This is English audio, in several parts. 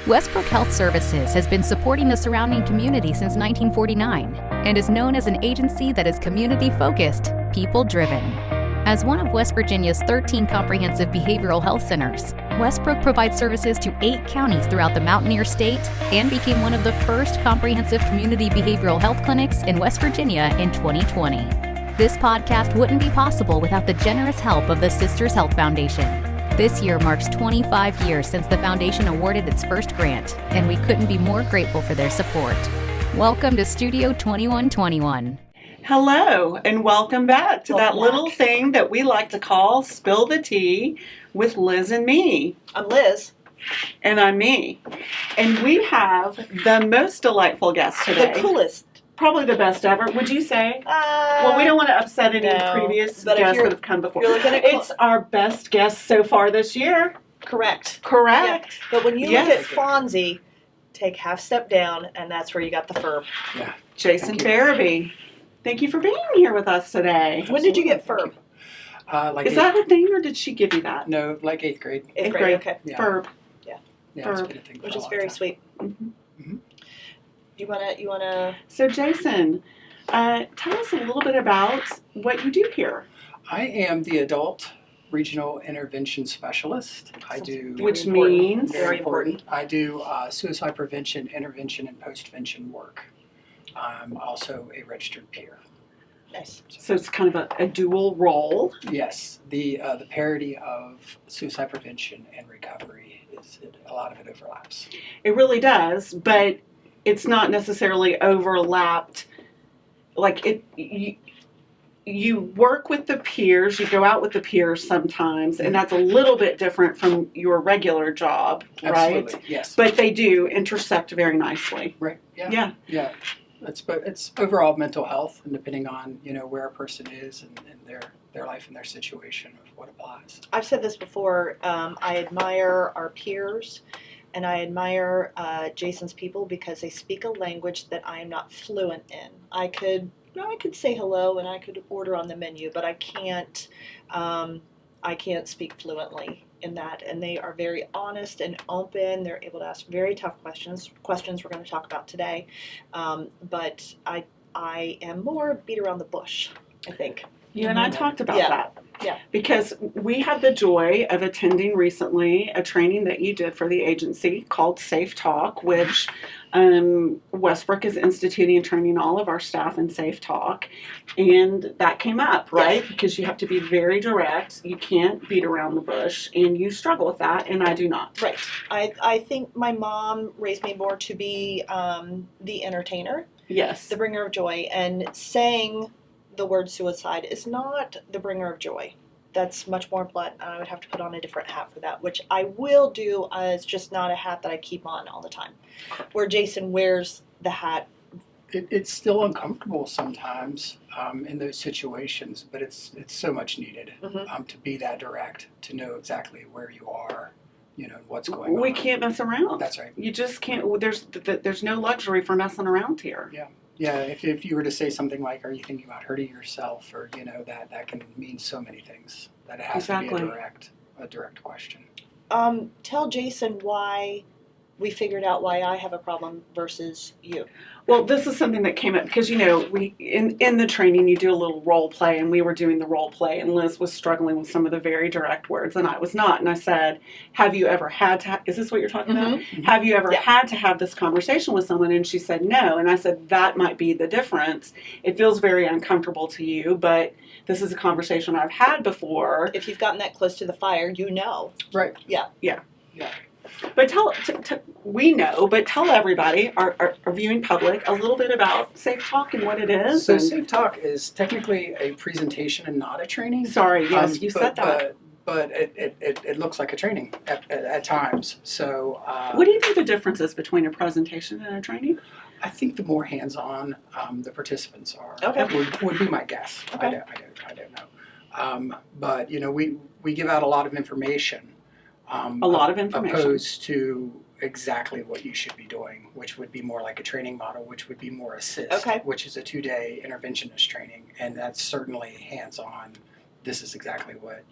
Westbrook Health Services has been supporting the surrounding community since 1949 and is known as an agency that is community-focused, people-driven. As one of West Virginia's 13 comprehensive behavioral health centers, Westbrook provides services to 8 counties throughout the Mountaineer State and became one of the first comprehensive community behavioral health clinics in West Virginia in 2020. This podcast wouldn't be possible without the generous help of the Sisters Health Foundation. This year marks 25 years since the foundation awarded its first grant, and we couldn't be more grateful for their support. Welcome to Studio 2121. Hello, and welcome back to that little thing that we like to call Spill the Tea with Liz and me. I'm Liz. And I'm me. And we have the most delightful guest today. The coolest. Probably the best ever, would you say? Well, we don't want to upset any previous guests that have come before. It's our best guest so far this year. Correct. Yeah. But when you look at Fonzie, take half step down, and that's where you got the Ferb. Yeah. Jason Ferrebee. Thank you for being here with us today. When did you get Ferb? Is that a thing, or did she give you that? No, like 8th grade. 8th grade, okay. Yeah. Ferb. Yeah, Ferb, it's been a thing for which a is long very time. sweet. Mm-hmm. Mm-hmm. You wanna? So, Jason, tell us a little bit about what you do here. I am the adult regional intervention specialist. I do, which means very important. I do suicide prevention, intervention, and postvention work. I'm also a registered peer. Nice. So it's kind of a dual role. Yes, the parity of suicide prevention and recovery a lot of it overlaps. It really does, but it's not necessarily overlapped. Like you work with the peers, you go out with the peers sometimes, and that's a little bit different from your regular job, Absolutely, right? yes. But they do intersect very nicely. Right. Yeah. It's overall mental health, and depending on where a person is and their life and their situation of what applies. I've said this before. I admire our peers, and I admire Jason's people because they speak a language that I am not fluent in. I could say hello and I could order on the menu, but I can't speak fluently in that. And they are very honest and open. They're able to ask very tough questions we're going to talk about today. But I am more beat around the bush, I think. You and I talked about that. Yeah. Because we had the joy of attending recently a training that you did for the agency called Safe Talk, which Westbrook is instituting and training all of our staff in Safe Talk. And that came up, right? Yes. Because you have to be very direct. You can't beat around the bush. And you struggle with that, and I do not. Right. I think my mom raised me more to be the entertainer. Yes. The bringer of joy. And saying the word suicide is not the bringer of joy. That's much more blunt, and I would have to put on a different hat for that, which I will do. It's just not a hat that I keep on all the time. Where Jason wears the hat. It's still uncomfortable sometimes in those situations, but it's so much needed to be that direct, to know exactly where you are, what's going on. We can't mess around. That's right. You just can't. There's no luxury for messing around here. Yeah. Yeah, if you were to say something like, are you thinking about hurting yourself, or, that can mean so many things, that it has to be a direct question. Tell Jason why we figured out why I have a problem versus you. Well, this is something that came up because, we in the training, you do a little role play, and we were doing the role play, and Liz was struggling with some of the very direct words, and I was not. And I said, have you ever had to, is this what you're talking about? Mm-hmm. Have you ever had to have this conversation with someone? And she said, no. And I said, that might be the difference. It feels very uncomfortable to you, but this is a conversation I've had before. If you've gotten that close to the fire, Right. Yeah. But we know, but tell everybody, our viewing public, a little bit about Safe Talk and what it is. So Safe Talk is technically a presentation and not a training. Sorry, yes, you said that. But it looks like a training at times. So what do you think the difference is between a presentation and a training? I think the more hands-on the participants are, would be my guess. Okay. I don't know. But we give out a lot of information. Opposed to exactly what you should be doing, which would be more like a training model, which would be more assist, which is a 2-day interventionist training, and that's certainly hands-on this is exactly what,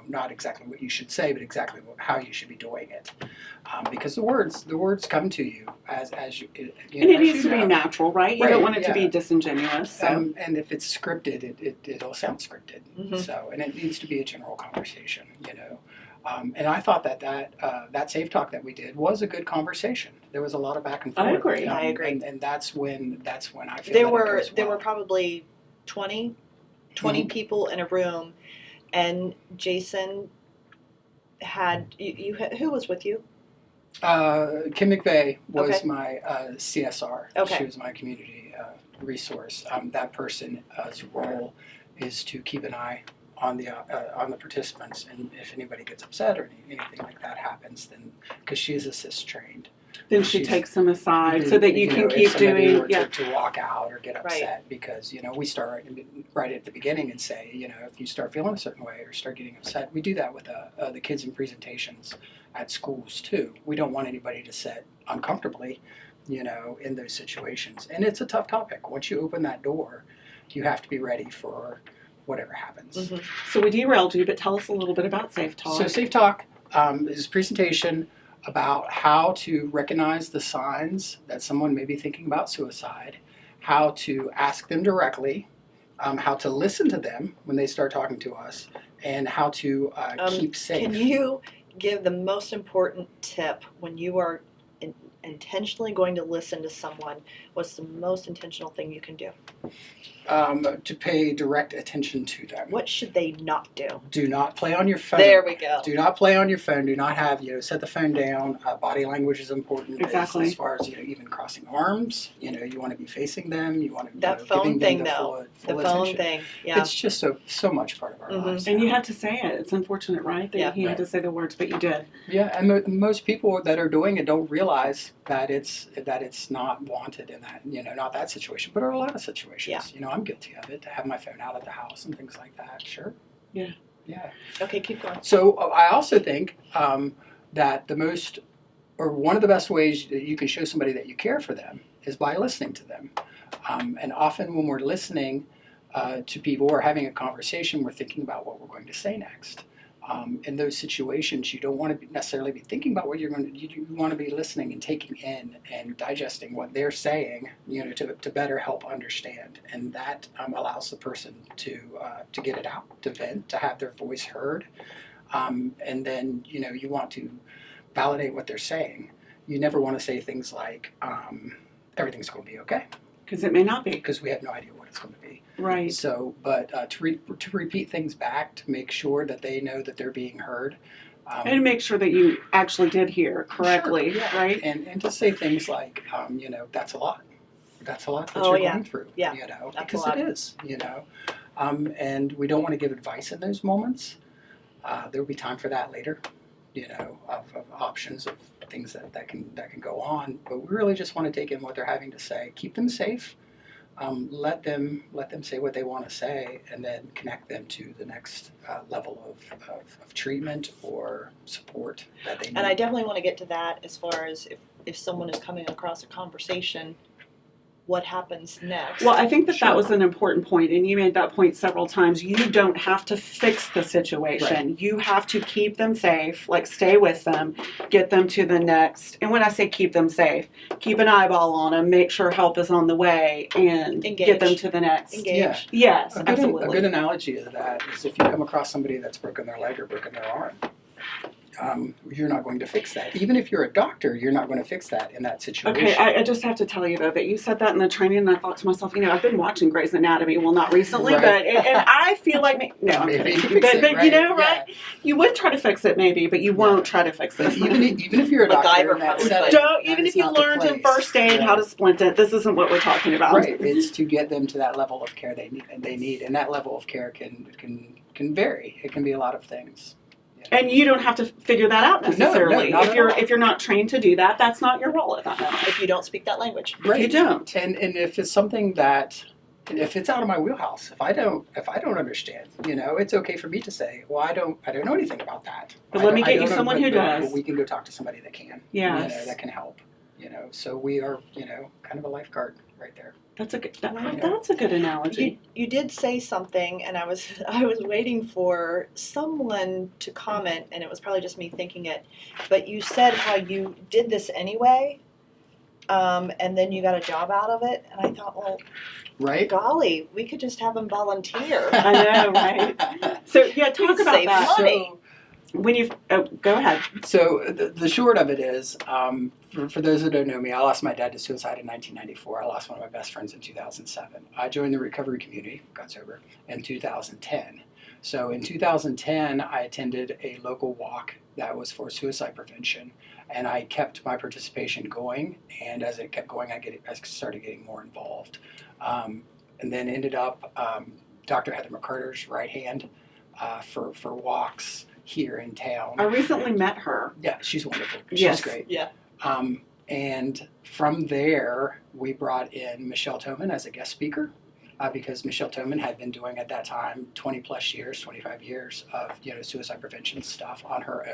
not exactly what you should say, but exactly how you should be doing it. Because the words come to you as you, And it needs to be know. natural, right? You Right, don't want it to yeah. be disingenuous. So. And if it's scripted, it'll sound scripted. Mhm. So, and it needs to be a general conversation, And I thought that safe talk that we did was a good conversation. There was a lot of back and forth. I agree. I agree. And that's when I feel There that were it goes there well. were probably 20 Mhm. people in a room, and Jason had you had, who was with you? Kim McVeigh was Okay. my CSR. Okay. She was my community resource. That person's role is to keep an eye on the participants, and if anybody gets upset or anything like that happens, then because she is assist trained, Then she she's- takes them aside so that you can if keep somebody doing. were Yeah. to walk out or get Right. upset because we start right at the beginning and say if you start feeling a certain way or start getting upset, we do that with the kids in presentations at schools too. We don't want anybody to sit uncomfortably in those situations, and it's a tough topic. Once you open that door, you have to be ready for whatever happens. Mhm. So we derailed you, but tell us a little bit about Safe Talk. So Safe Talk is a presentation about how to recognize the signs that someone may be thinking about suicide, how to ask them directly, how to listen to them when they start talking to us, and how to keep safe. Can you give the most important tip when you are intentionally going to listen to someone? What's the most intentional thing you can do? To pay direct attention to them. What should they not do? Do not play on your phone. There we go. Do not play on your phone. Do not have, set the phone down. Body language is important. Exactly. As far as, even crossing arms. You want to be facing them. You want to be That phone giving thing, them the though. full The phone attention. thing. Yeah. It's just so much part of our Mhm. lives. And you now. had to say it. It's unfortunate, right? That Yeah. he had to say the words, but you did. Yeah, and most people that are doing it don't realize that it's not wanted in that, not that situation, but a lot of situations. Yeah. I'm guilty of it, to have my phone out at the house and things like that. Sure. Yeah. Yeah. Okay, keep going. So I also think that one of the best ways that you can show somebody that you care for them is by listening to them. And often when we're listening to people or having a conversation, we're thinking about what we're going to say next. In those situations, you don't want to necessarily be thinking about what you're going to. You want to be listening and taking in and digesting what they're saying, to better help understand, and that allows the person to get it out, to vent, to have their voice heard, and then you want to validate what they're saying. You never want to say things like everything's going to be okay, Because it may not be. because we have no idea what it's going to be. Right. So, but to repeat things back, to make sure that they know that they're being heard. And make sure that you actually did hear correctly, Sure, yeah. right? And to say things like, that's a lot. That's a lot that Oh, you're yeah. going through. Yeah, that's Because a lot. it is, and we don't want to give advice in those moments. There will be time for that later, of options of things that can go on. But we really just want to take in what they're having to say, keep them safe. Let them say what they want to say, and then connect them to the next level of treatment or support that they need. And I definitely want to get to that as far as if someone is coming across a conversation, what happens next? Well, I think that Sure. was an important point, and you made that point several times. You don't have to fix the situation. Right. You have to keep them safe, like stay with them, get them to the next. And when I say keep them safe, keep an eyeball on them, make sure help is on the way, and get them Engage. to the next. Engage. Yeah. Yes, A absolutely. good analogy of that is if you come across somebody that's broken their leg or broken their arm, you're not going to fix that. Even if you're a doctor, you're not going to fix that in that situation. Okay, I just have to tell you though that you said that in the training, and I thought to myself, I've been watching Grey's Anatomy. Well, not recently, Right. but and I feel like no, I'm Maybe kidding. you can fix But it, right? right? You would try to fix it maybe, but you won't try to fix But it. even if you're a doctor, MacGyver in that probably. setting, Don't that even is if you not the learned in place. first aid Right. how to splint it. This isn't what we're talking about. Right, it's to get them to that level of care they need, and that level of care can vary. It can be a lot of things. And you don't have to figure that out No, necessarily. not if at you're all. if you're not trained to do that, that's not your role at that moment. If you don't speak that language. If you don't. And if it's something that, if it's out of my wheelhouse, if I don't understand, it's okay for me to say, well, I don't know anything about that. But I let me don't- get I you don't know, someone who but does. we can go talk to somebody that can. Yes. That can help. So we are, kind of a lifeguard right there. That's a good. That's a good analogy. You did say something, and I was waiting for someone to comment, and it was probably just me thinking it. But you said how you did this anyway, and then you got a job out of it, and I thought, well, Right? golly, we could just have them volunteer. I know, right? So yeah, talk about save that. money. When you go ahead. So the short of it is, for those who don't know me, I lost my dad to suicide in 1994. I lost one of my best friends in 2007. I joined the recovery community, got sober, in 2010. So in 2010, I attended a local walk that was for suicide prevention, and I kept my participation going. And as it kept going, I started getting more involved, and then ended up Dr. Heather McCarter's right hand for walks here in town. I recently met her. Yeah, she's wonderful. Yes. She's great. Yeah. And from there, we brought in Michelle Toman as a guest speaker because Michelle Toman had been doing at that time 25 years of suicide prevention stuff on her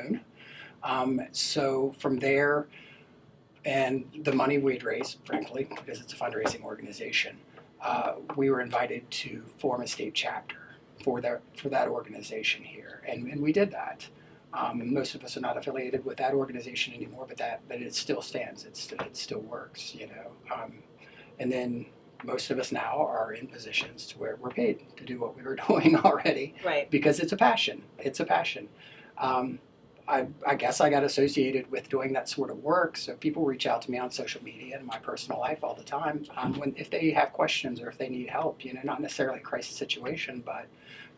own. So from there, and the money we'd raised, frankly, because it's a fundraising organization, we were invited to form a state chapter for that organization here, and we did that. Most of us are not affiliated with that organization anymore, but it still stands. It still works, and then most of us now are in positions to where we're paid to do what we were doing already, Right. because it's a passion. I guess I got associated with doing that sort of work, so people reach out to me on social media and my personal life all the time if they have questions or if they need help, not necessarily a crisis situation, but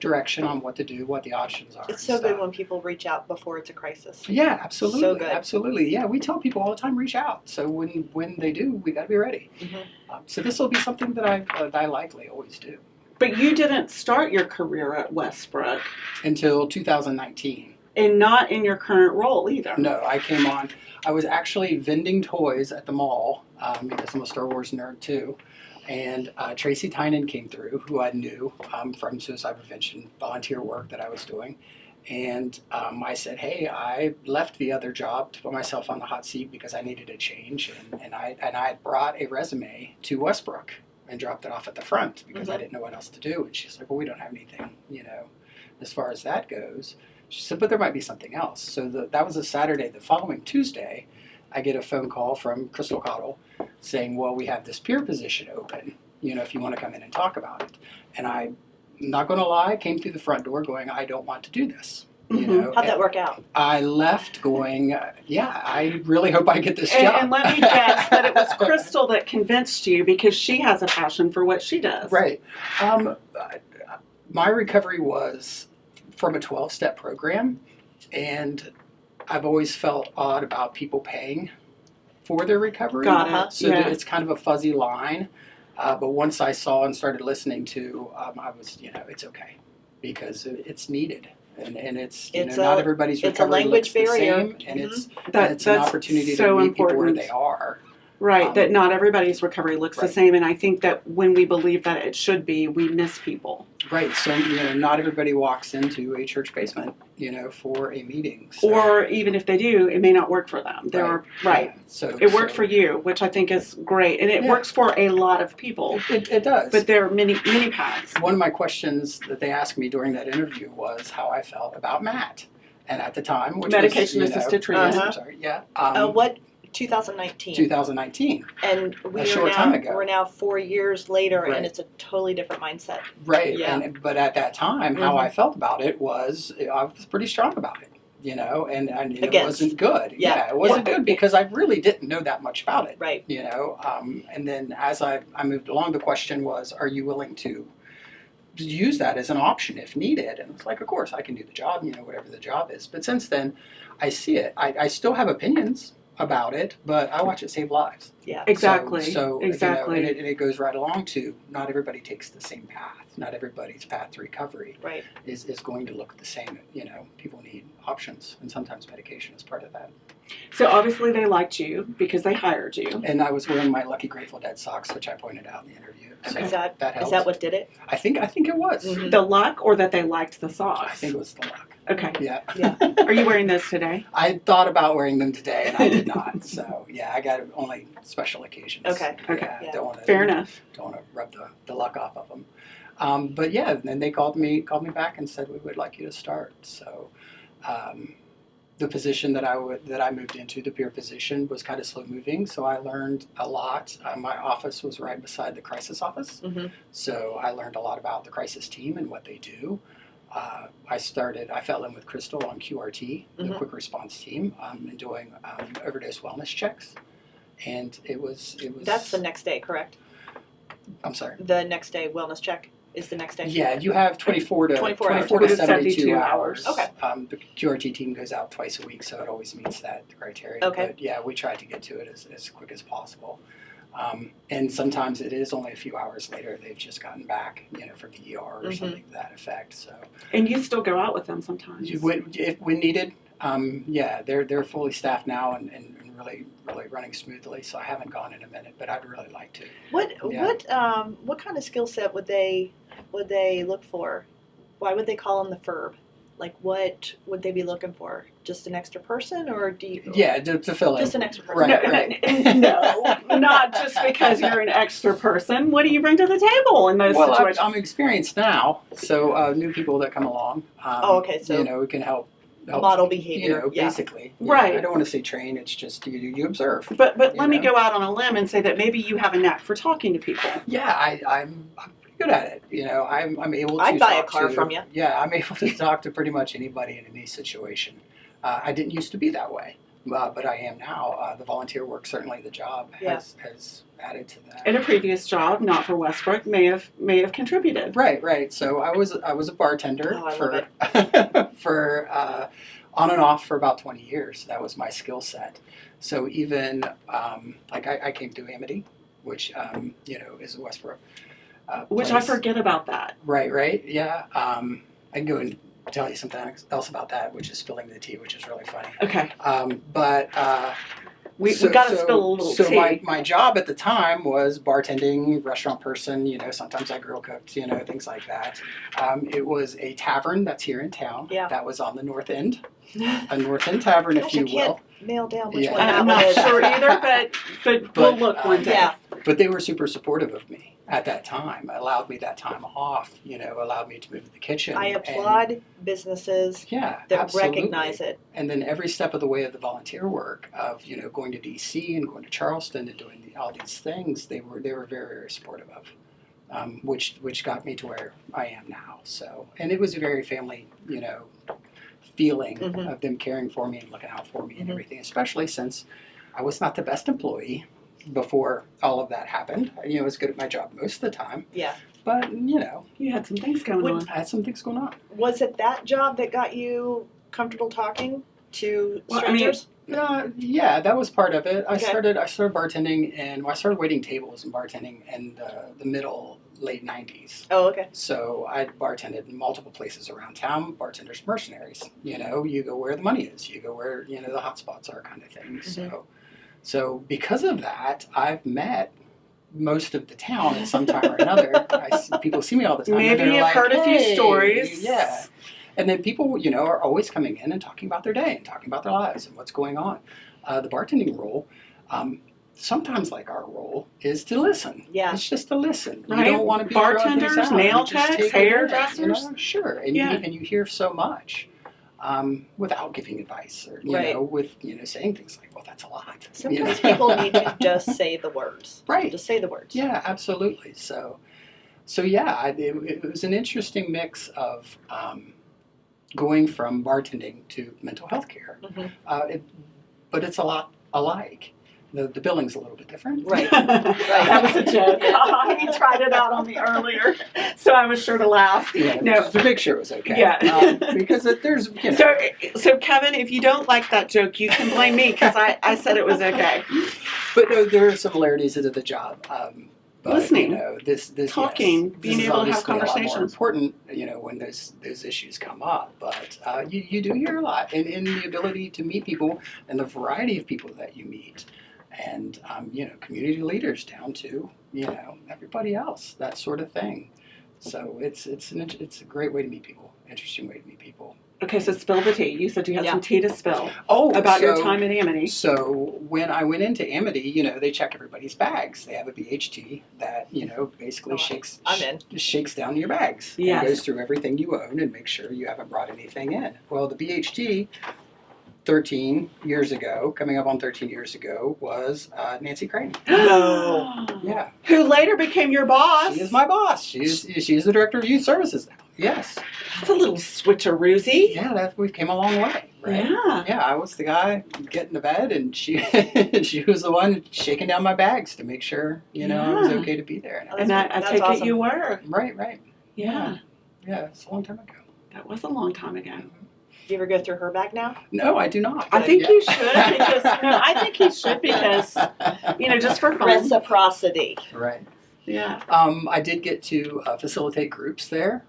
direction on what to do, what the options are. It's so good when people reach out before it's a crisis. Yeah, absolutely. So good. Absolutely. Yeah, we tell people all the time, reach out. So when they do, we got to be ready. Mm-hmm. So this will be something that I likely always do. But you didn't start your career at Westbrook. Until 2019. And not in your current role either. No, I came on. I was actually vending toys at the mall because I'm a Star Wars nerd too. And Tracy Tynan came through, who I knew from suicide prevention volunteer work that I was doing. And I said, hey, I left the other job to put myself on the hot seat because I needed a change. And I brought a resume to Westbrook and dropped it off at the front because I didn't know what else to do. And she's like, well, we don't have anything, as far as that goes. She said, but there might be something else. So that was a Saturday. The following Tuesday, I get a phone call from Crystal Cottle saying, well, we have this peer position open, if you want to come in and talk about it. And I'm not going to lie, came through the front door going, I don't want to do this. How'd that work out? I left going, I really hope I get this job. And let me guess that it was Crystal that convinced you because she has a passion for what she does. Right. My recovery was from a 12-step program, and I've always felt odd about people paying for their recovery. Got it. So it's kind of a fuzzy line. But once I saw and started listening to, I was, it's okay because it's needed. And it's not everybody's recovery looks the same, and it's an opportunity to meet people where they are. Right, that not everybody's recovery looks the Right. same, and I think that when we believe that it should be, we miss people. Right, so not everybody walks into a church basement, for a meeting. So. Or even if they do, it may not work for them. Right. Yeah. So It worked for you, which I think is great, and it works for a lot of people. It does. But there are many paths. One of my questions that they asked me during that interview was how I felt about Matt, and at the time, which medication was, assisted treatment. I'm sorry, yeah. What? 2019. 2019. And we're now 4 years later, Right. and it's a totally different mindset. Right. Yeah. But at that time, how I felt about it was I was pretty strong about it. And it wasn't good. Yeah. It wasn't good because I really didn't know that much about it. Right. And then as I moved along, the question was, are you willing to use that as an option if needed? And it's like, of course, I can do the job, whatever the job is. But since then, I see it. I still have opinions about it, but I watch it save lives. Yeah. Exactly. So exactly. And it goes right along to not everybody takes the same path. Not everybody's path to recovery Right. is going to look the same. People need options, and sometimes medication is part of that. So obviously they liked you because they hired you. And I was wearing my Lucky Grateful Dead socks, which I pointed out in the interview. So Is that helped. that what did it? I think it was. Mhm. The luck or that they liked the socks? I think it was the luck. Okay. Yeah. Yeah. Are you wearing those today? I thought about wearing them today, and I did not. So yeah, I got only special occasions. Okay. Okay. Yeah, Yeah. I don't want to. Fair enough. Don't want to rub the luck off of them. But yeah, then they called me back and said we would like you to start. So the position that I moved into, the peer position, was kind of slow moving. So I learned a lot. My office was right beside the crisis office, so I learned a lot about the crisis team and what they do. I fell in with Crystal on QRT, the quick response team, and doing overdose wellness checks. And it was. That's the next day, correct? I'm sorry. The next day wellness check is the next day. Yeah, you have 24 to 24 72 hours. Okay. The QRT team goes out twice a week, so it always meets that criteria. Okay. But yeah, we try to get to it as quick as possible. And sometimes it is only a few hours later they've just gotten back, from the ER or something to that effect. So. And you still go out with them sometimes. If when needed, yeah, they're fully staffed now and really running smoothly. So I haven't gone in a minute, but I'd really like to. What kind of skill set would they look for? Why would they call them the Ferb? Like, what would they be looking for? Just an extra person, or do you? Yeah, to fill in. Just an extra person. Right. No, not just because you're an extra person. What do you bring to the table in those Well, situations? I'm experienced now, so new people that come along. Okay, so we can help model behavior. Yeah. Basically. Right. I don't want to say train. It's just you observe. But let me go out on a limb and say that maybe you have a knack for talking to people. Yeah, I'm pretty good at it. I'm able to. I'd buy a talk car to, from you. Yeah, I'm able to talk to pretty much anybody in any situation. I didn't used to be that way, but I am now. The volunteer work, certainly the job, has added to that. In a previous job, not for Westbrook, may have contributed. Right. So I was a bartender for on and off for about 20 years. That was my skill set. So even I came through Amity, which is Westbrook. Which place. I forget about that. Right. Yeah. I can go and tell you something else about that, which is spilling the tea, which is really funny. Okay. We got to spill a little tea. So my job at the time was bartending, restaurant person. Sometimes I grill cooked. Things like that. It was a tavern that's here in town. Yeah. That was on the north end. A north end tavern, if you I can't will. nail down which Yeah. one that I'm one not is. sure either, but we'll look one day. Yeah. But they were super supportive of me at that time. Allowed me that time off. Allowed me to move to the kitchen. I applaud businesses that absolutely. recognize it. And then every step of the way of the volunteer work of going to DC and going to Charleston and doing all these things, they were very, very supportive of, which got me to where I am now. So, and it was a very family feeling of them caring for me and looking out for me and everything. Especially since I was not the best employee before all of that happened. I was good at my job most of the time. Yeah. But You had some things going on. I had some things going on. Was it that job that got you comfortable talking to Well, I mean, strangers? Yeah, that was part of it. I Okay. started bartending and I started waiting tables and bartending in the late 90s. Oh, okay. So I bartended in multiple places around town. Bartenders, mercenaries. You go where the money is. You go where the hot spots are, kind of thing. So because of that, I've met most of the town at some time or another. People see me all the time. Maybe and they're you've like, heard a few "Hey," stories. Yeah. And then people, are always coming in and talking about their day and talking about their lives and what's going on. The bartending role, sometimes like our role, is to listen. Yeah. It's just to listen. Right. You don't want to be Bartenders, throwing things out. nail You just techs, take it in, hairdressers. Sure. And you hear so much without giving advice or, with, saying things like, well, that's a lot. sometimes people need to just say the words. Right. Just say the words. Yeah, absolutely. So yeah, it was an interesting mix of going from bartending to mental health care. But it's a lot alike. The billing's a little bit different. Right. That was a joke. He tried it out on me earlier, so I was sure to laugh. Yeah, No. just to make sure it was okay. Yeah. Because there's, So Kevin, if you don't like that joke, you can blame me because I said it was okay. But no, there are similarities to the job. But, Listening. This Talking, yes, being this is able to have obviously a lot more conversations. important, when those issues come up. But you do hear a lot, and in the ability to meet people and the variety of people that you meet, and community leaders down to everybody else, that sort of thing. So it's a great way to meet people, interesting way to meet people. Okay, so spill the tea. You said you had Yeah. some tea to spill Oh, about your so- time at Amity. So when I went into Amity, they check everybody's bags. They have a BHT that, basically I'm in. shakes down your bags Yes. and goes through everything you own and makes sure you haven't brought anything in. Well, the BHT 13 years ago, coming up on 13 years ago, was Nancy Crane. No. Yeah. Who later became your boss. She is my boss. She's the director of youth services now. Yes. That's a little switcheroozy. Yeah, we've came a long way, right? Yeah. Yeah, I was the guy getting to bed, and she she was the one shaking down my bags to make sure I was Yeah. okay to be there. And I That's take awesome. it you were. Right. Yeah. Yeah, it's a long time ago. That was a long time ago. Do you ever go through her bag now? No, I do not. I think Yeah. you should because I think you should because just for fun. Reciprocity. Right. Yeah. I did get to facilitate groups there,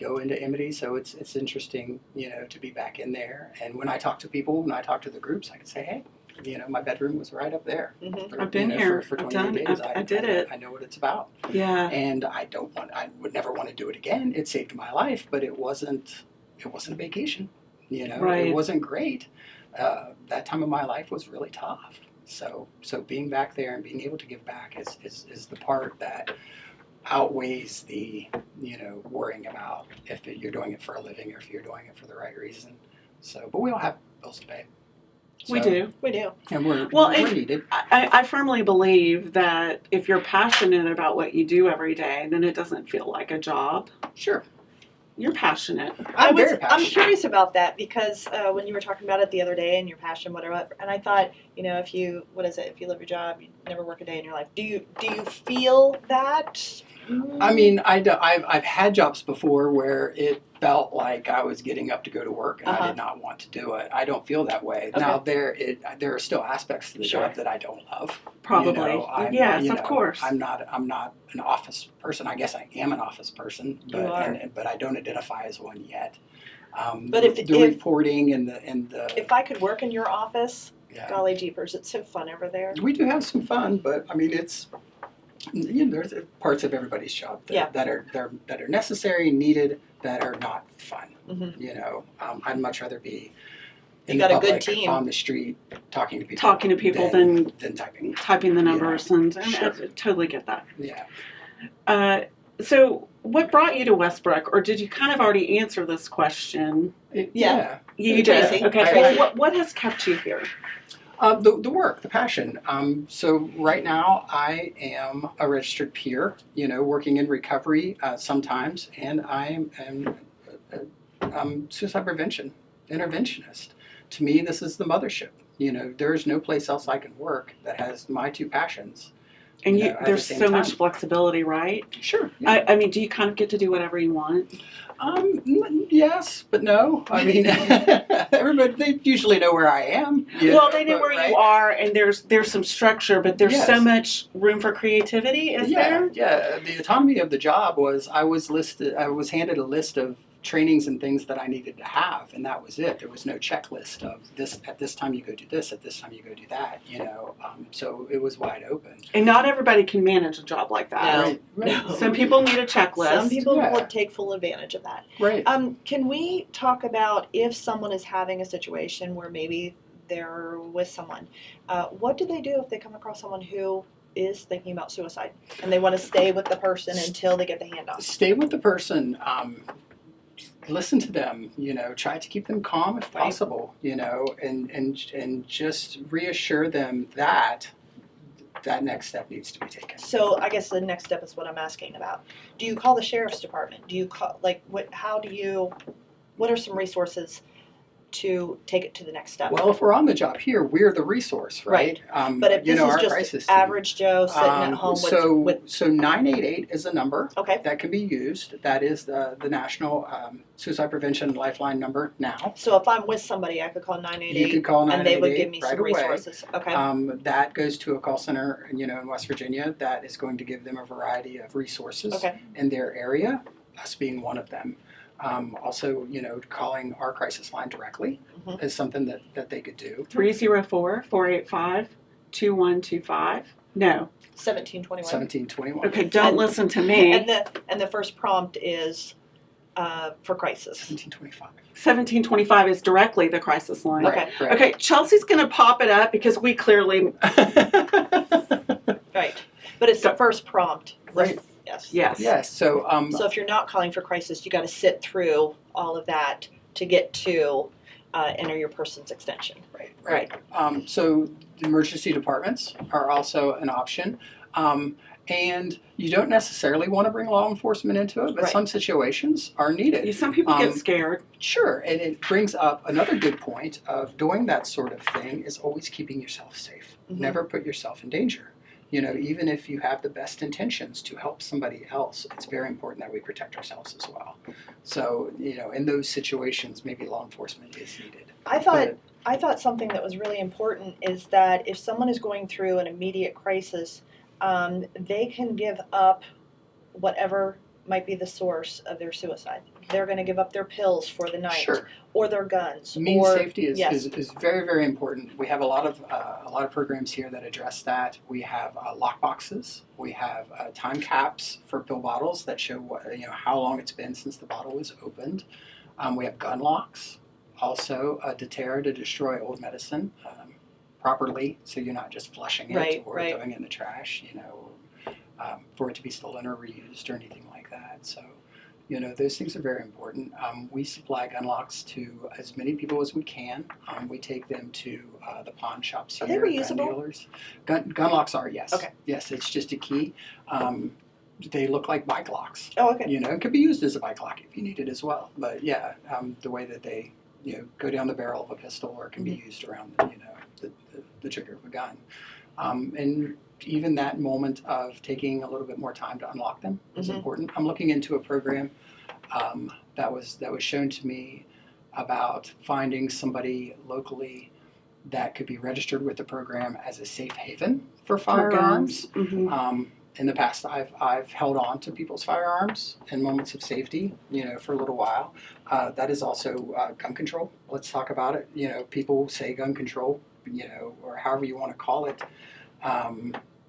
go into Amity, so it's interesting, to be back in there. And when I talk to people, when I talk to the groups, I can say, hey, my bedroom was right up there. Mm-hmm. For, I've been here. for I've 28 done- days. I did it. I know what it's about. Yeah. And I would never want to do it again. It saved my life, but it wasn't a vacation. Right. It wasn't great. That time of my life was really tough. So being back there and being able to give back is the part that outweighs the worrying about if you're doing it for a living or if you're doing it for the right reason. So, but we all have bills to pay. We So- do. We do. and we're and- needed. I firmly believe that if you're passionate about what you do every day, then it doesn't feel like a job. Sure, You're passionate. I'm very I'm passionate. curious about that because when you were talking about it the other day and your passion, whatever, and I thought, if you love your job, you never work a day in your life. Do you feel that? I mean, I've had jobs before where it felt like I was getting up to go to work and I did not want to do it. I don't feel that way. Okay. Now there are still aspects to the Sure. job that I don't love. Probably. Yes, of course. I'm not an office person. I guess I am an office person, You are. but I don't identify as one yet. But the reporting and the If I could work in your office, yeah. golly jeepers, it's so fun over there. We do have some fun, but I mean it's there's parts of everybody's job that are necessary, needed, that are not fun. Mm-hmm. I'd much rather be You in got the a good public, team. on the street talking to people than typing. typing the numbers and Sure. I totally get that. Yeah. So what brought you to Westbrook, or did you kind of already answer this question? Yeah. You Tracy. did. Okay. Tracy. Well, what has kept you here? The work, the passion. So right now I am a registered peer, working in recovery sometimes, and I'm suicide prevention interventionist. To me, this is the mothership. There's no place else I can work that has my two passions. And at the there's same so much time. flexibility, right? Sure. Yeah. I mean, do you kind of get to do whatever you want? Yes, but no. I mean, everybody, they usually know where I am. Well, they know where right? you are, and there's some structure, but there's Yes. so much room for creativity, is there? Yeah. The autonomy of the job was I was handed a list of trainings and things that I needed to have, and that was it. There was no checklist of this, at this time you go do this, at this time you go do that, so it was wide open. And not everybody can manage a job like that. No. No. Some people need a checklist. Some people Yeah. would take full advantage of that. Right. Can we talk about if someone is having a situation where maybe they're with someone, what do they do if they come across someone who is thinking about suicide and they want to stay with the person until they get the handoff? Stay with the person. Listen to them, try to keep them calm if possible, and just reassure them that next step needs to be taken. So I guess the next step is what I'm asking about. Do you call the sheriff's department? Do you call, what are some resources to take it to the next step? Well, if we're on the job here, we're the resource, right? But if this our is crisis just team. average Joe sitting at home with So 988 is a number okay. that can be used. That is the national suicide prevention lifeline number now. So if I'm with somebody, I could call You 988 can call 988 and they would give me right some away. resources. Okay. That goes to a call center, in West Virginia that is going to give them a variety of resources Okay. in their area, us being one of them. Also, calling our crisis line directly Mhm. is something that they could do. 304-485-2125. No. 1721. 1721. Okay, don't And- listen to me. And the first prompt is for crisis? 1725. 1725 is directly the crisis line. Okay. Right. Okay, Chelsea's going to pop it up because we clearly. Right. But it's the first prompt. Right. Yes. Yes. Yes. So, So if you're not calling for crisis, you got to sit through all of that to get to enter your person's extension. Right. So the emergency departments are also an option. And you don't necessarily want to bring law enforcement into it, but Right. some situations are needed. Some people get scared. Sure, and it brings up another good point of doing that sort of thing is always keeping yourself safe. Mhm. Never put yourself in danger. You know, even if you have the best intentions to help somebody else, it's very important that we protect ourselves as well. So, you know, in those situations, maybe law enforcement is needed. I thought something that was really important is that if someone is going through an immediate crisis, they can give up whatever might be the source of their suicide. They're going to give up their pills for the night, Sure. or their guns. Means or, safety is, yes. is very, very important. We have a lot of programs here that address that. We have lock boxes. We have time caps for pill bottles that show how long it's been since the bottle was opened. We have gun locks, also to destroy old medicine properly, so you're not just flushing it or throwing it in the trash, for it to be stolen or reused or anything like that. So, those things are very important. We supply gun locks to as many people as we can. We take them to the pawn shops here. Are they reusable? Gun dealers. Gun locks are, yes. Okay. Yes, it's just a key. They look like bike locks. Oh, okay. It could be used as a bike lock if you need it as well. But yeah, the way that they go down the barrel of a pistol, or can be used around the trigger of a gun. And even that moment of taking a little bit more time to unlock them is important. I'm looking into a program that was shown to me about finding somebody locally that could be registered with the program as a safe haven for firearms. In the past, I've held on to people's firearms in moments of safety, for a little while. That is also gun control. Let's talk about it. People say gun control, or however you want to call it.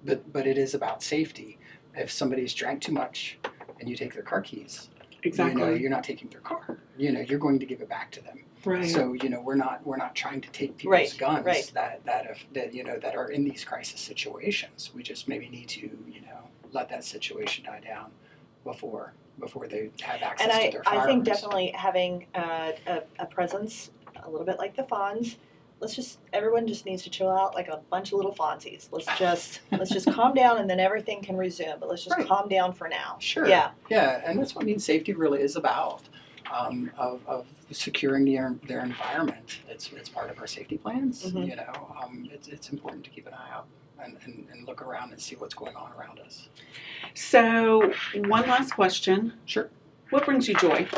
But it is about safety. If somebody's drank too much and you take their car keys, Exactly. you're not taking their car. You're going to give it back to them. Right. So we're not trying to take people's guns Right. that are in these crisis situations. We just maybe need to let that situation die down before they have access to their firearms. I think definitely having a presence a little bit like the Fonz. Everyone just needs to chill out like a bunch of little Fonzies. Let's just calm down, and then everything can resume. But let's just calm down for now. Sure. Yeah. Yeah, and that's what safety really is about. Of securing their environment. It's part of our safety plans. It's important to keep an eye out and look around and see what's going on around us. So, one last question. Sure. What brings you joy?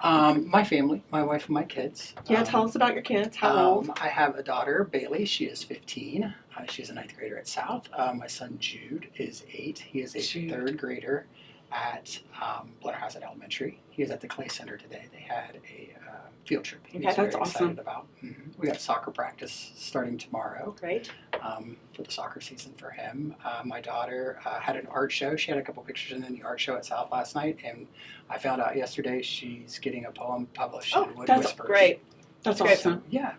My family, my wife and my kids. Yeah, tell us about your kids. How old? I have a daughter, Bailey. She is 15. She's a 9th grader at South. My son, Jude, is 8. He is a 3rd grader at Blennerhassett Elementary. He is at the Clay Center today. They had a field trip. He's very that's excited awesome. about. We got soccer practice starting tomorrow. Great. For the soccer season for him. My daughter had an art show. She had a couple pictures in the art show at South last night, and I found out yesterday she's getting a poem published in Wood that's Whispers. Great. That's Great. awesome. Yeah.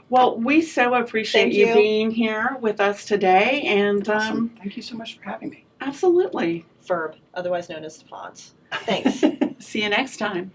Well, we so appreciate Thank you you. being here with us today, and Awesome. Thank you so much for having me. absolutely. Ferb, otherwise known as the Fonz. Thanks. See you next time.